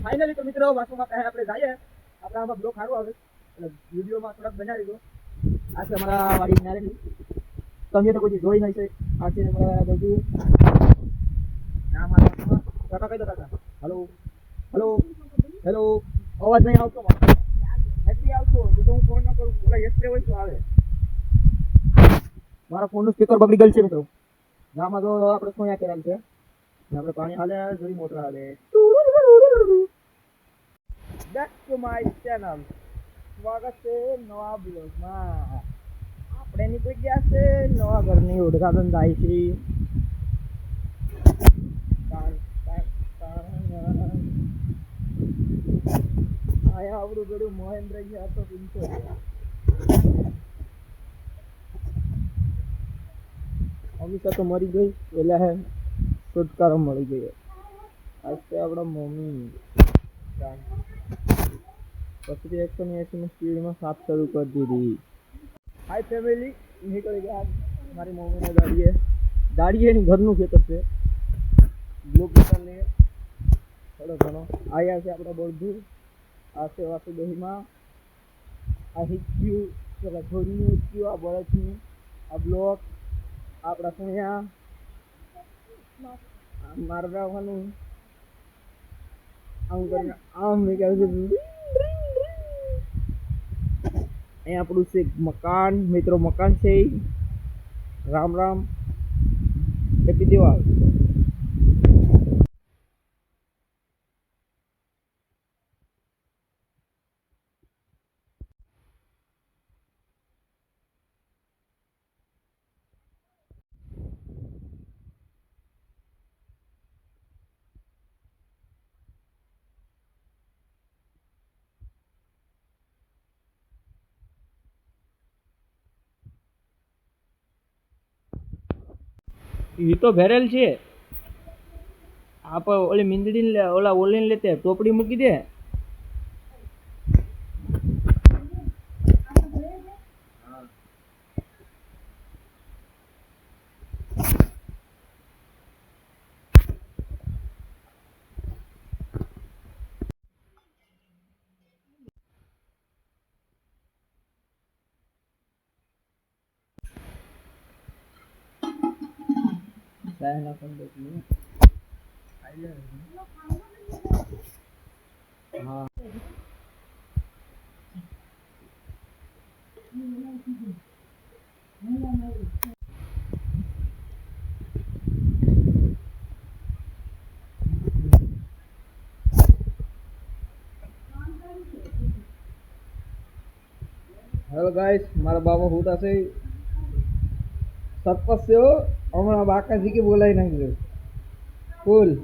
finally તો મિત્રો વાસુમાં કહે આપણે જઈએ આપણે આમાં બ્લોક સારું આવે એટલે વિડીયોમાં થોડાક બનાવી દો આ છે અમારા વાડી નારેલી તમે તો કોઈ જોઈ નહીં છે આ છે અમારા બધું નામ આ કાકા કઈ દો કાકા હેલો હેલો હેલો અવાજ નહીં આવતો નથી આવતો તો હું ફોન ન કરું ઓલા એક્સરે હોય તો આવે મારા ફોનનું સ્પીકર બગડી ગયેલ છે મિત્રો ગામમાં તો આપણે સોયા કરેલ છે આપણે પાણી હાલે જોઈ મોટર હાલે બેક ટુ માય ચેનલ સ્વાગત છે નવા બ્લોગમાં આપણે નીકળી ગયા છે નવા ઘરની ઉદ્ઘાટન થાય છે આયા આવડું બધું મહેન્દ્ર ગયા તો પીંચો અમિતા તો મરી ગઈ એટલે હે છુટકારો મળી ગયો આજ છે આપણા મમ્મી પછી 180 ની સ્પીડમાં સાફ શરૂ કરી દીધી હાય ફેમિલી નીકળી ગયા મારી મમ્મીને દાડીએ એની ઘરનું ખેતર છે બ્લોક ને થોડો ઘણો આવ્યા છે આપણા બધું આ છે વાસુદેહીમાં આ હિચ્યું પેલા છોડીનું હિચ્યું આ બળદનું આ બ્લોક આપણા સુણ્યા મારે રાખવાનું આમ કરીને આમ નીકળે છે અહીંયા આપણું છે મકાન મિત્રો મકાન છે રામ રામ હેપી દિવાળી એ તો ભરેલ છે આપ ઓલી મીંદડી ઓલા ઓલીને લેતે ટોપડી મૂકી દે हाँ हेलो गाइस मारा बाबा होता से सरपंच से हो हमारा बाका जी के बोला ही नहीं फूल